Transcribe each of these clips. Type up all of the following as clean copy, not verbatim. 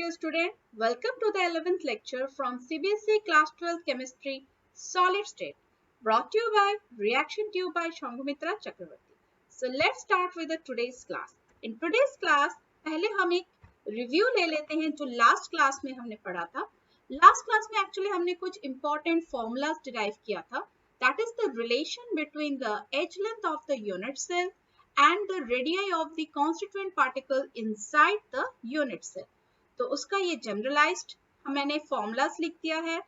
dear student, welcome to the 11th lecture from CBSE Class 12 Chemistry Solid State, brought to you by Reaction Tube by Shangumitra Chakravarti. So let's start with the today's class. In today's class, पहले हम एक review ले लेते हैं जो last class में हमने पढ़ा था. लास्ट क्लास में एक्चुअली हमने कुछ इंपॉर्टेंट फॉर्मूलाज डिराइव किया था. That is the relation between the edge length of the unit cell and the radii of the constituent particle inside the unit cell. तो उसका ये जनरलाइज्ड मैंने फॉर्मूलाज लिख दिया है.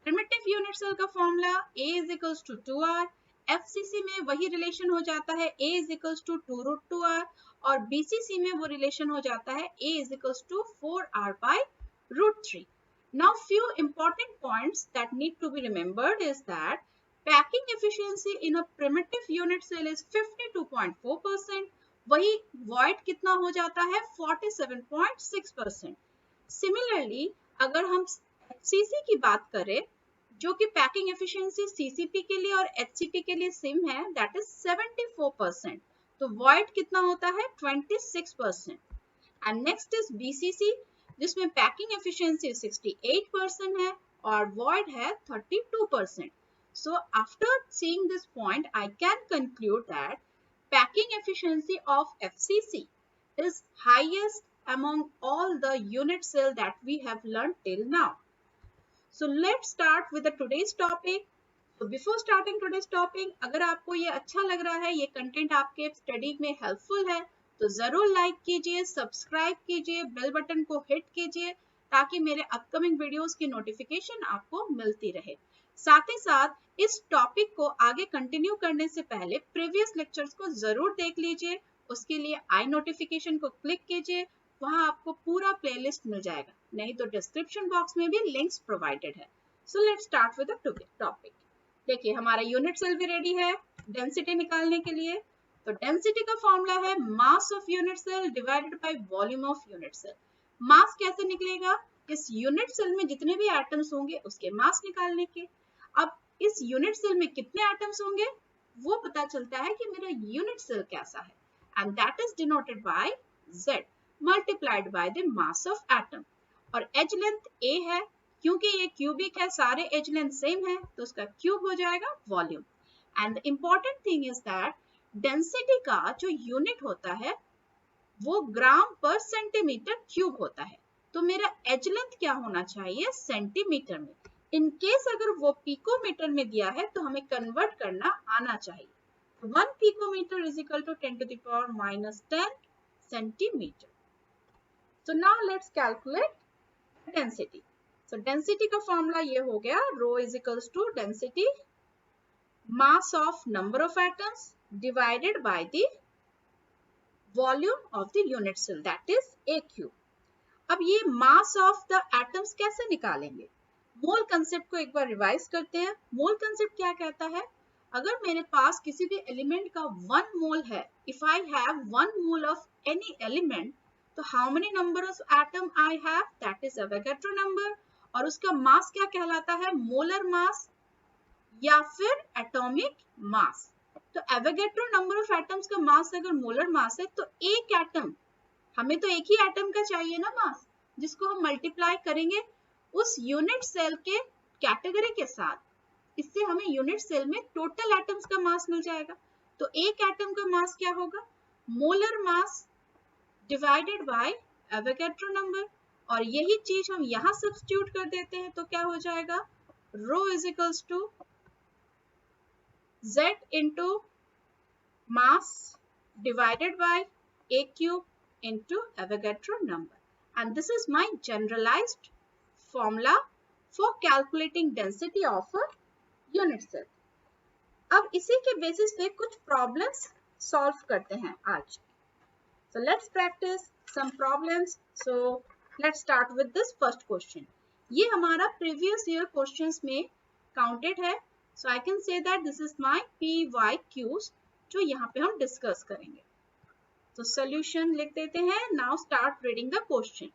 प्रिमिटिव यूनिट सेल का formula A is equals to 2R. FCC में वही रिलेशन हो जाता है A is equals to 2 root 2R और BCC में वो रिलेशन हो जाता है A is equals to 4R by root 3. Now few important points that need to be remembered is that packing efficiency in a primitive unit cell is 52.4%. वही void कितना हो जाता है 47.6%. Similarly, अगर हम HCC की बात करें जो कि पैकिंग एफिशिएंसी CCP के लिए और HCP के लिए सेम है, that is 74%. तो void कितना होता है 26%. And next is BCC जिसमें पैकिंग एफिशिएंसी 68% है और void है 32%. So after seeing this point, I can conclude that packing efficiency of FCC is highest among all the unit cell that we have learned till now. So let's start with the today's topic. So before starting today's topic, अगर आपको ये अच्छा लग रहा है, ये content आपके study में हेल्पफुल है, तो जरूर लाइक कीजिए, सब्सक्राइब कीजिए, बेल बटन को हिट कीजिए ताकि मेरे अपकमिंग वीडियोस की नोटिफिकेशन आपको मिलती रहे. साथ ही साथ इस टॉपिक को आगे कंटिन्यू करने से पहले प्रीवियस लेक्चर्स को जरूर देख लीजिए. उसके लिए आई नोटिफिकेशन को क्लिक कीजिए, वहां आपको पूरा प्लेलिस्ट मिल जाएगा, नहीं तो डिस्क्रिप्शन बॉक्स में भी लिंक्स प्रोवाइडेड है. So let's start with the topic. देखिए हमारा यूनिट सेल भी रेडी है डेंसिटी निकालने के लिए. तो डेंसिटी का फॉर्मूला है mass of unit cell divided by volume of unit cell. Mass कैसे निकलेगा? इस यूनिट सेल में जितने भी एटम्स होंगे उसके मास निकालने के. अब इस यूनिट सेल में कितने एटम्स होंगे वो पता चलता है कि मेरा यूनिट सेल कैसा है, and that is denoted by Z multiplied by the mass of atom. और एज लेंथ A है, क्योंकि ये क्यूबिक है, सारे एज लेंथ सेम है, तो उसका क्यूब हो जाएगा volume. And the important thing is that density का जो यूनिट होता है वो ग्राम पर सेंटीमीटर क्यूब होता है. तो मेरा एज लेंथ क्या होना चाहिए सेंटीमीटर में. इन केस अगर वो पिकोमीटर में दिया है तो हमें कन्वर्ट करना आना चाहिए. 1 picometre is equal to 10 to the power minus 10 centimetre. So now let's calculate density. So density का फॉर्मूला ये हो गया, rho is equals to density mass of number of atoms divided by the volume of the unit cell, that is A cube. अब ये mass of the atoms कैसे निकालेंगे? मोल concept को एक बार रिवाइज करते हैं. मोल कंसेप्ट क्या कहता है? अगर मेरे पास किसी भी एलिमेंट का 1 मोल है, if I have 1 mole of any element, तो how many number of atom I have, that is Avogadro number. और उसका मास क्या कहलाता है? मोलर मास या फिर एटॉमिक मास. तो एवोगैड्रो नंबर ऑफ एटम्स का मास अगर मोलर मास है तो एक एटम, हमें तो एक ही एटम का चाहिए ना मास, जिसको हम मल्टीप्लाई करेंगे उस यूनिट सेल के कैटेगरी के साथ. इससे हमें यूनिट सेल में टोटल एटम्स का मास मिल जाएगा. तो एक एटम का मास क्या होगा? Molar mass divided bye Avogadro number. और यही चीज हम यहाँ सब्स्टिट्यूट कर देते हैं तो क्या हो जाएगा? Rho is equals to Z into mass divided by A cube into Avogadro number. And this is my generalized formula for calculating density of a unit cell. अब इसी के बेसिस पे कुछ प्रॉब्लम्स सॉल्व करते हैं आज. So let's practice some problems. So let's start with this first question. ये हमारा previous year questions में counted है. So I can say that this is my PYQs जो यहाँ पे हम डिस्कस करेंगे. तो solution लिख देते हैं. Now start reading the question.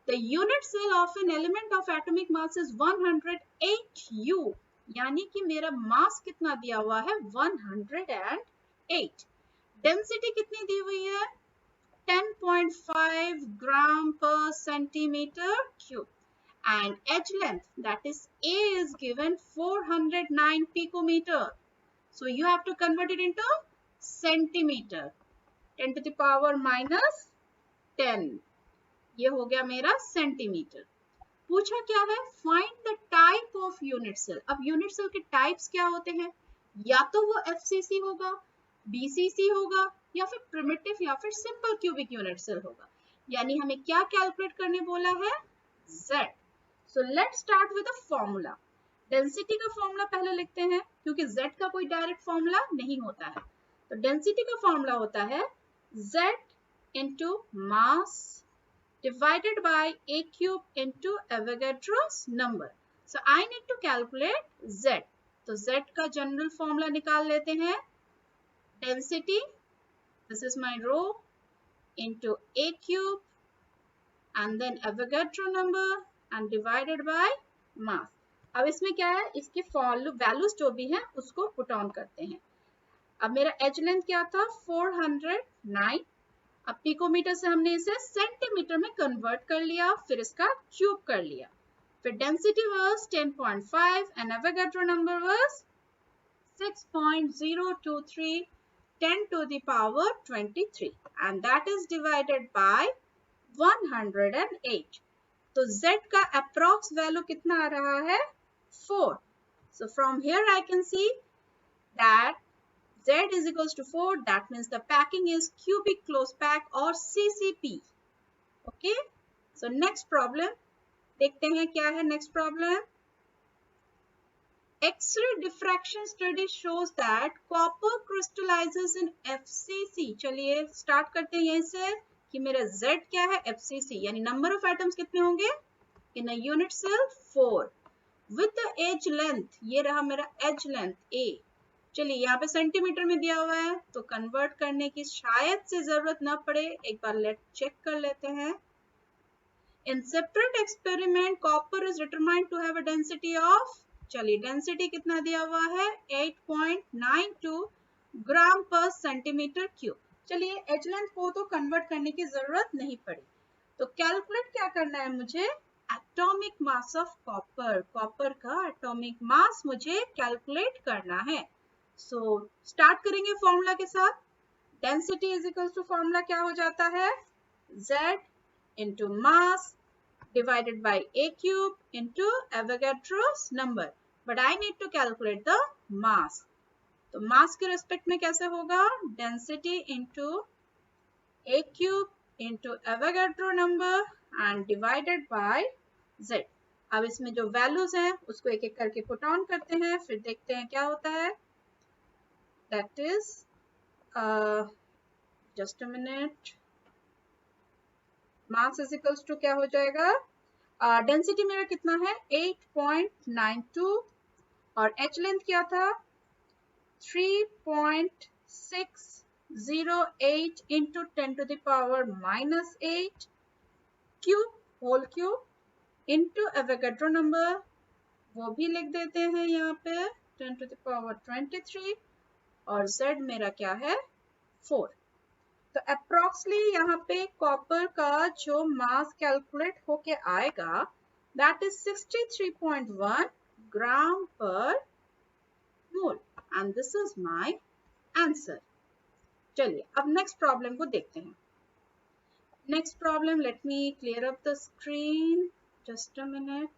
The unit cell of an element of atomic mass is 108 U. यानी कि मेरा मास कितना दिया हुआ है 108. डेंसिटी कितनी दी हुई है 10.5 gram per centimeter cube. And edge length, that is A, is given 409 picometer. So you have to convert it into centimeter. 10 to the power minus 10. ये हो गया मेरा सेंटीमीटर. पूछा क्या है, find the type of unit cell. अब unit cell के types क्या होते हैं, या तो वो एफसीसी होगा, बीसीसी होगा, या फिर प्रिमिटिव या फिर सिंपल क्यूबिक यूनिट सेल होगा. यानी हमें क्या कैलकुलेट करने बोला है, Z. So let's start with the formula. Density का फॉर्मूला पहले लिखते हैं क्योंकि Z का कोई डायरेक्ट फॉर्मूला नहीं होता है. तो डेंसिटी का फॉर्मूला होता है Z into mass divided by a cube into Avogadro's number. So I need to calculate Z. तो Z का जनरल फॉर्मूला निकाल लेते हैं. Density, this is my rho, into a cube and then Avogadro number and divided by mass. अब इसमें क्या है, इसके वैल्यूज जो भी हैं उसको पुट ऑन करते हैं. अब मेरा एज लेंथ क्या था, 409. अब पिकोमीटर से हमने इसे सेंटीमीटर में कन्वर्ट कर लिया, फिर इसका क्यूब कर लिया. फिर density was 10.5 and Avogadro number was 6.023 10 to the power 23 and that is divided by 108. तो Z का approx value कितना आ रहा है, 4. So from here I can see that Z is equals to 4. That means the packing is cubic close pack or CCP. Okay. So next problem. देखते हैं क्या है next problem. X-ray diffraction study shows that copper crystallizes in FCC. चलिए start करते हैं यहीं से कि मेरा Z क्या है, FCC. यानी number of atoms कितने होंगे in a unit cell, 4. With the edge length, ये रहा मेरा edge length A. चलिए यहाँ पे सेंटीमीटर में दिया हुआ है तो कन्वर्ट करने की शायद से जरूरत ना पड़े. एक बार लेट चेक कर लेते हैं. In separate experiment copper is determined to have a density of, चलिए डेंसिटी कितना दिया हुआ है, 8.92 ग्राम पर सेंटीमीटर क्यूब. चलिए एज लेंथ को तो कन्वर्ट करने की जरूरत नहीं पड़ी. तो कैलकुलेट क्या करना है मुझे, atomic mass of copper. Copper का एटॉमिक मास मुझे कैलकुलेट करना है. सो स्टार्ट करेंगे फॉर्मूला के साथ. Density is equals to formula क्या हो जाता है, Z into mass divided by a cube into Avogadro's number. But I need to calculate the mass. तो mass के रेस्पेक्ट में कैसे होगा, density into a cube into Avogadro number and divided by Z. अब इसमें जो वैल्यूज हैं उसको एक एक करके पुट ऑन करते हैं, फिर देखते हैं क्या होता है. That is just a minute. Mass is equals to क्या हो जाएगा, डेंसिटी मेरा कितना है 8.92 और एच लेंथ क्या था 3.608 into 10 to the power minus 8 cube whole cube into Avogadro number, वो भी लिख देते हैं यहाँ पे 10 to the power 23 और Z मेरा क्या है 4. तो अप्रोक्सली यहाँ पे कॉपर का जो मास कैलकुलेट होके आएगा दैट इज 63.1 ग्राम पर mole and this is my answer. चलिए अब नेक्स्ट प्रॉब्लम को देखते हैं. Next problem, let me clear up the screen, just a minute.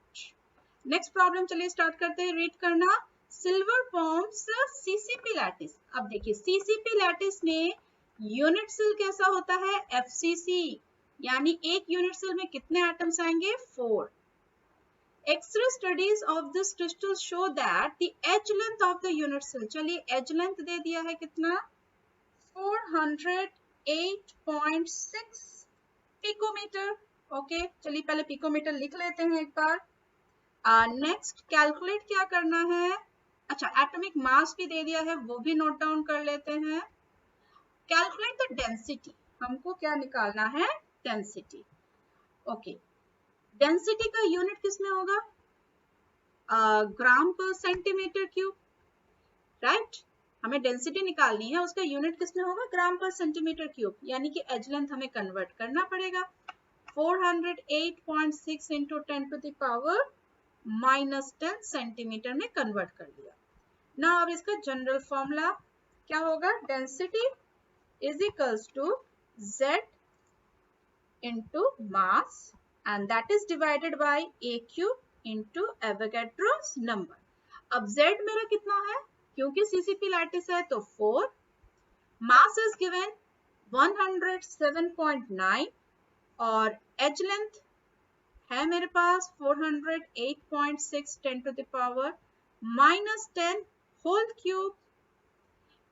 Next problem चलिए स्टार्ट करते हैं रीड करना. Silver forms CCP lattice. अब देखिए सीसीपी लैटिस में यूनिट सेल कैसा होता है, एफसीसी. यानी एक यूनिट सेल में कितने एटम्स आएंगे, 4. X-ray studies of this crystal show that the edge length of the unit cell, चलिए एज लेंथ दे दिया है कितना 408.6 पिकोमीटर. ओके चलिए पहले पिकोमीटर लिख लेते हैं एक बार. नेक्स्ट कैलकुलेट क्या करना है, अच्छा एटॉमिक मास भी दे दिया है वो भी नोट डाउन कर लेते हैं. कैलकुलेट द डेंसिटी, हमको क्या निकालना है, डेंसिटी. ओके डेंसिटी का यूनिट किसमें होगा, ग्राम पर सेंटीमीटर क्यूब, राइट. हमें डेंसिटी निकालनी है, उसका यूनिट किसमें होगा, ग्राम पर सेंटीमीटर क्यूब, यानी कि एज लेंथ हमें कन्वर्ट करना पड़ेगा। 408.6 into 10 to the power -10 centimetre में कन्वर्ट कर लिया ना। अब इसका जनरल फॉर्मूला क्या होगा, density is equals to z into mass and that is divided by a cube into Avogadro's number। अब z मेरा कितना है, क्योंकि CCP लैटिस है तो 4, mass is given 107.9 और edge length है मेरे पास 408.6 10 to the power -10 whole cube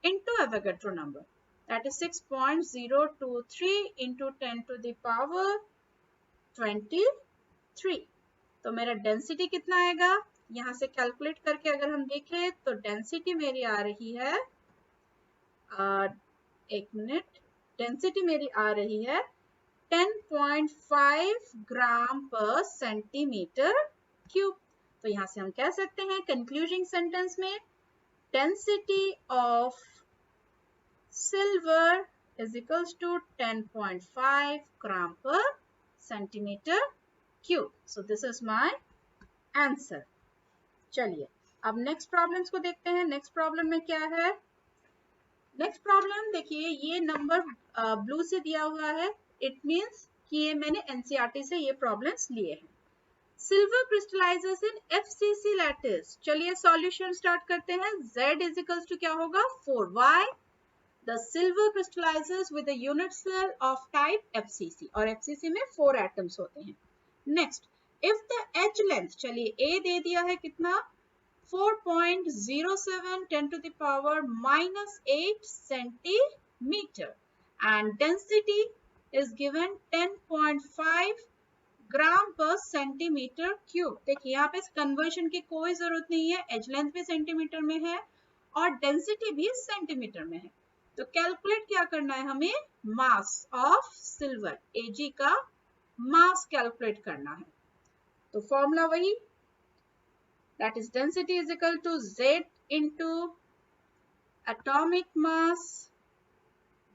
into Avogadro number, that is 6.023 into 10 to the power 23। तो मेरा डेंसिटी कितना आएगा, यहाँ से कैलकुलेट करके अगर हम देखें तो डेंसिटी मेरी आ रही है, एक मिनट, डेंसिटी मेरी आ रही है 10.5 ग्राम पर सेंटीमीटर क्यूब। तो यहाँ से हम कह सकते हैं कंक्लूजिंग सेंटेंस में, density of silver is equals to 10.5 gram per centimeter cube. So this is my answer। चलिए अब नेक्स्ट प्रॉब्लम्स को देखते हैं। नेक्स्ट प्रॉब्लम में क्या है, नेक्स्ट प्रॉब्लम देखिए, ये नंबर ब्लू से दिया हुआ है, इट मीन्स कि ये मैंने एनसीईआरटी से ये प्रॉब्लम्स लिए हैं। सिल्वर क्रिस्टलाइजेस इन FCC लैटिस। चलिए सॉल्यूशन स्टार्ट करते हैं। Z इज इक्वल्स टू क्या होगा, 4y। The silver crystallizes with a unit cell of type FCC और FCC में 4 atoms होते हैं। Next, if the edge length, चलिए A दे दिया है कितना, 4.07 10 to the power -8 centimeter and density is given 10.5 ग्राम पर सेंटीमीटर क्यूब। देखिए यहाँ पे कन्वर्शन की कोई जरूरत नहीं है, एज लेंथ भी सेंटीमीटर में है और डेंसिटी भी सेंटीमीटर में है। तो कैलकुलेट क्या करना है हमें, मास ऑफ सिल्वर Ag का मास कैलकुलेट करना है। तो फॉर्मूला वही, that is density is equal to Z into atomic mass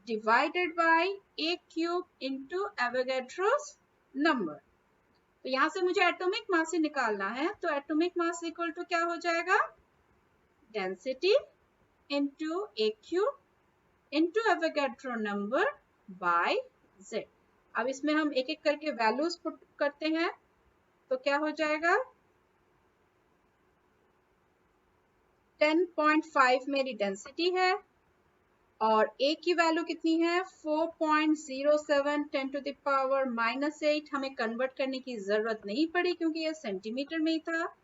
divided by A cube into Avogadro's number. तो यहां से मुझे एटॉमिक मास ही निकालना है, तो एटॉमिक मास इक्वल टू क्या हो जाएगा, density into A cube into Avogadro number by Z। अब इसमें हम एक एक करके वैल्यूज पुट करते हैं, तो क्या हो जाएगा, 10.5 मेरी डेंसिटी है और A की वैल्यू कितनी है, 4.07 10 to the power -8। हमें कन्वर्ट करने की जरूरत नहीं पड़ी क्योंकि ये सेंटीमीटर में ही था।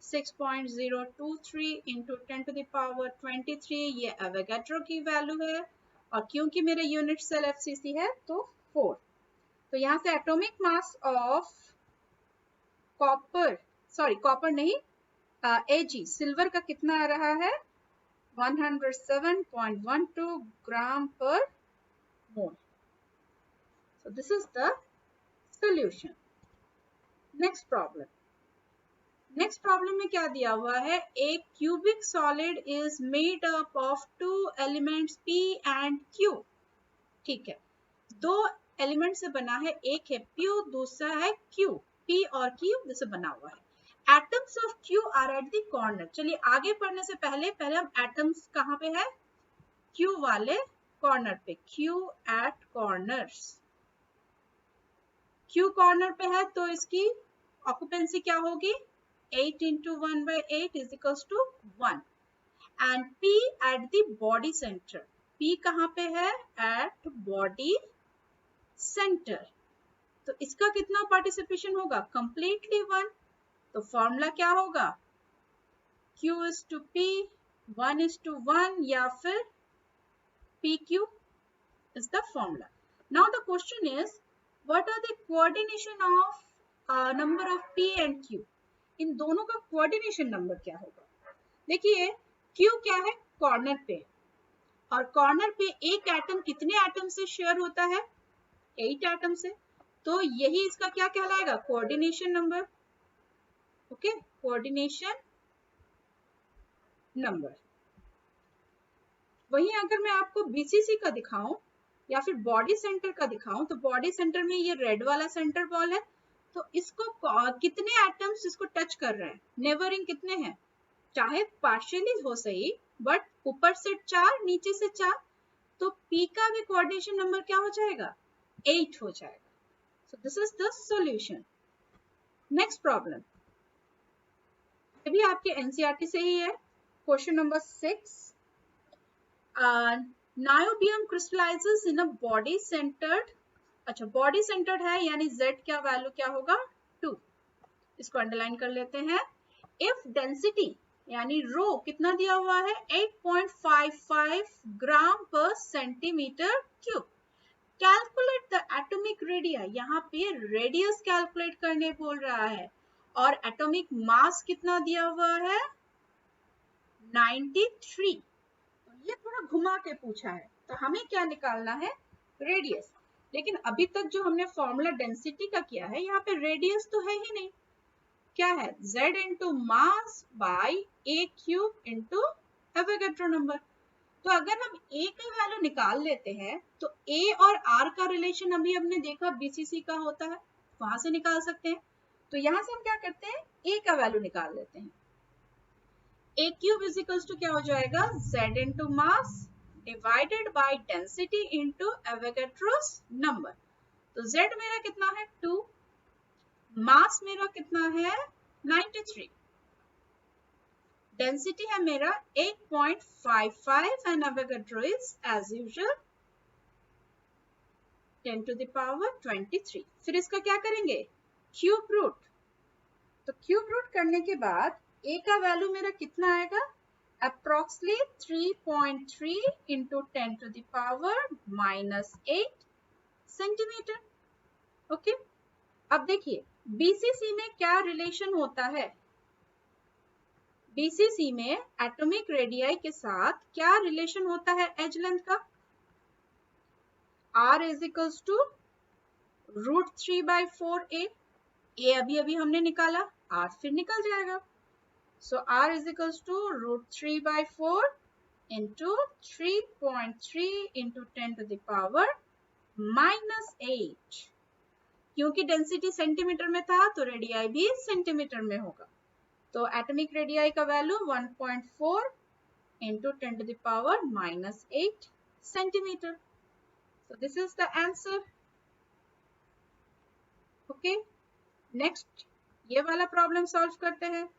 6.023 into 10 to the power 23 ये एवोगाड्रो की वैल्यू है और क्योंकि मेरा यूनिट सेल FCC है तो 4। तो यहाँ से atomic mass of copper, sorry copper नहीं, Ag सिल्वर का कितना आ रहा है, 107.12 ग्राम पर मोल। So this is the solution। Next problem, next problem में क्या दिया हुआ है, एक cubic solid is made up of 2 elements P and Q। ठीक है, 2 एलिमेंट से बना है, एक है P, दूसरा है Q। P और Q जैसे बना हुआ है। Atoms of Q are at the corner. चलिए आगे पढ़ने से पहले हम एटम्स कहाँ पे है, Q वाले कॉर्नर पे, Q at corners. Q corner पे है तो इसकी ऑक्यूपेंसी क्या होगी, 8 into 1/8 is equals to 1 and P at the body center। P कहाँ पे है, at body center। तो इसका कितना पार्टिसिपेशन होगा, completely 1। तो फॉर्मूला क्या होगा, Q is to P 1 is to 1 या फिर PQ is the formula। Now the question is, what are the coordination of number of P and Q? इन दोनों का कोऑर्डिनेशन नंबर क्या होगा। देखिए Q क्या है, कॉर्नर पे, और कॉर्नर पे एक एटम कितने एटम से शेयर होता है, 8 एटम से। तो यही इसका क्या कहलाएगा, coordination number. Okay, coordination number. वहीं अगर मैं आपको बीसीसी का दिखाऊं या फिर बॉडी सेंटर का दिखाऊं, तो बॉडी सेंटर में ये रेड वाला सेंटर बॉल है, तो इसको कितने एटम्स इसको टच कर रहे हैं, नेबरिंग कितने हैं, चाहे पार्शियली हो सही, बट ऊपर से 4 नीचे से 4, तो पी का भी कोऑर्डिनेशन नंबर क्या हो जाएगा, 8 हो जाएगा. So this is the solution. Next problem, ये भी आपके एनसीईआरटी से ही है. Question number 6. Niobium crystallises in a body centred. अच्छा, बॉडी सेंटर्ड है यानी Z क्या वैल्यू क्या होगा, 2. इसको अंडरलाइन कर लेते हैं. इफ डेंसिटी यानी रो कितना दिया हुआ है, 8.55 ग्राम पर centimetre cube. Calculate the atomic radius. यहाँ पे रेडियस कैलकुलेट करने बोल रहा है, और एटॉमिक मास कितना दिया हुआ है, 93. तो ये थोड़ा घुमा के पूछा है, तो हमें क्या निकालना है, रेडियस. लेकिन अभी तक जो हमने फॉर्मूला डेंसिटी का किया है, यहाँ पे रेडियस तो है ही नहीं. क्या है, z into mass by a cube into Avogadro number. तो अगर हम a का वैल्यू निकाल लेते हैं, तो a और r का रिलेशन अभी हमने देखा बीसीसी का होता है, वहां से निकाल सकते हैं. तो यहां से हम क्या करते हैं, a का वैल्यू निकाल लेते हैं. a cube is equals to क्या हो जाएगा, z into mass divided by density into Avogadro's number. तो z मेरा कितना है, 2, मास मेरा कितना है, 93, डेंसिटी है मेरा 8.55 and Avogadro is as usual 10 to the power 23. फिर इसका क्या करेंगे, क्यूब रूट. तो क्यूब रूट करने के बाद a का वैल्यू मेरा कितना आएगा, approximately 3.3 into 10 to the power -8 centimetre. Okay, अब देखिए बीसीसी में क्या रिलेशन होता है, बीसीसी में एटॉमिक रेडियाई के साथ क्या रिलेशन होता है एज लेंथ का, r is equals to √3/4a. a अभी अभी हमने निकाला, r फिर निकल जाएगा. So r is equals to √3/4 into 3.3 into 10 to the power -8. क्योंकि डेंसिटी सेंटीमीटर में था, तो रेडियाई भी सेंटीमीटर में होगा. तो एटॉमिक रेडियाई का value 1.4 into 10 to the power -8 centimetre. So this is the answer. Okay, next ये वाला प्रॉब्लम सॉल्व करते हैं.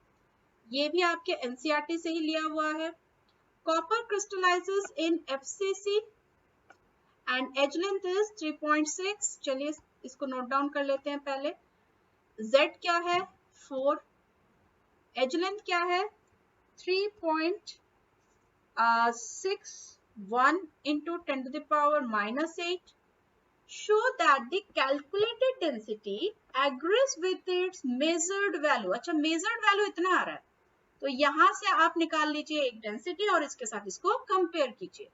ये भी आपके एनसीईआरटी से ही लिया हुआ है. Copper crystallizes in FCC and edge length is 3.6. चलिए इसको नोट डाउन कर लेते हैं पहले. Z क्या है, 4, एज लेंथ क्या है, 3.61 into 10 to the power -8. Show that the calculated density agrees with its measured value. अच्छा, measured value इतना आ रहा है, तो यहां से आप निकाल लीजिए एक डेंसिटी और इसके साथ इसको कंपेयर कीजिए.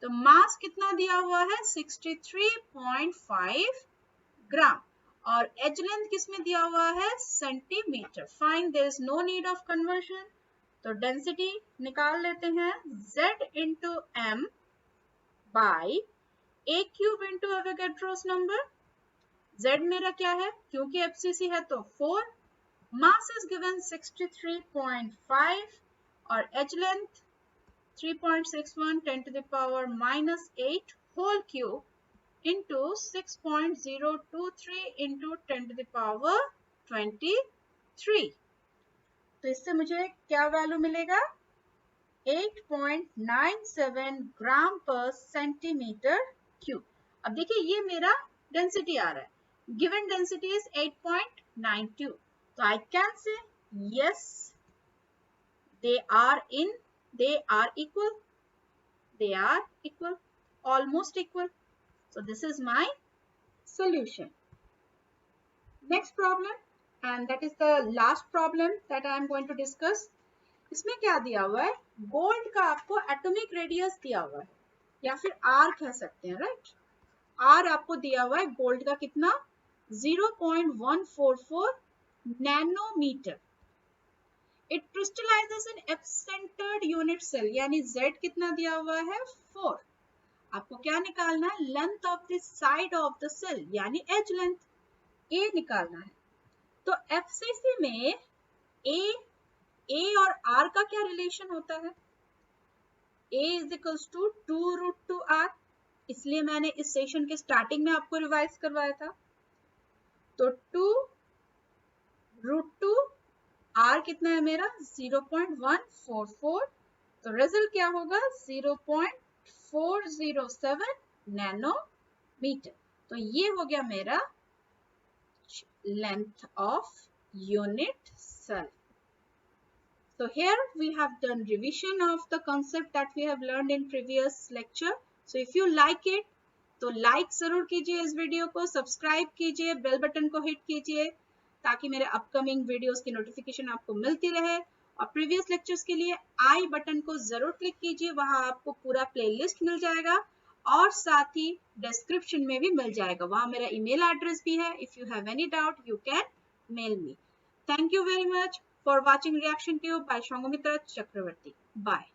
तो मास कितना दिया हुआ है, 63.5 ग्राम, और एज लेंथ किसमें दिया हुआ है, centimetre. Fine, there is no need of conversion. तो डेंसिटी निकाल लेते हैं, z into m by a cube into Avogadro's number. z मेरा क्या है, क्योंकि एफसीसी है तो 4, मास इज गिवन 63.5 और edge length 3.61 10 to the power -8 whole cube into 6.023 into 10 to the power 23. तो इससे मुझे क्या वैल्यू मिलेगा, 8.97 ग्राम पर सेंटीमीटर क्यूब. अब देखिए ये मेरा डेंसिटी आ रहा है, गिवन डेंसिटी इज 8.92. तो I can say yes, they are equal, almost equal. So this is my solution. Next problem, and that is the last problem that I am going to discuss. इसमें क्या दिया हुआ है, gold का आपको atomic radius दिया हुआ है, या फिर R कह सकते हैं, राइट. R आपको दिया हुआ है गोल्ड का कितना, 0.144 nanometre. It crystallises in F centred unit cell, यानी Z कितना दिया हुआ है 4। आपको क्या निकालना है, length of the side of the cell यानी एज लेंथ, ए निकालना है। तो एफसीसी में ए और आर का क्या रिलेशन होता है, a is equals to 2√2r, इसलिए मैंने इस सेशन के स्टार्टिंग में आपको रिवाइज करवाया था। तो 2√2 r कितना है मेरा 0.144, तो रिजल्ट क्या होगा 0.407 नैनोमीटर। तो ये हो गया मेरा length of unit cell. So here we have done revision of the concept that we have learned in previous lecture. So if you like it, तो लाइक जरूर कीजिए इस वीडियो को, सब्सक्राइब कीजिए, बेल बटन को हिट कीजिए ताकि मेरे अपकमिंग वीडियोस की नोटिफिकेशन आपको मिलती रहे। और प्रीवियस लेक्चर्स के लिए आई बटन को जरूर क्लिक कीजिए, वहां आपको पूरा प्लेलिस्ट मिल जाएगा और साथ ही डिस्क्रिप्शन में भी मिल जाएगा, वहां मेरा ईमेल एड्रेस भी है। If you have any doubt you can mail me. Thank you very much for watching Reaction Tube by Sanghamitra Chakravarti. Bye.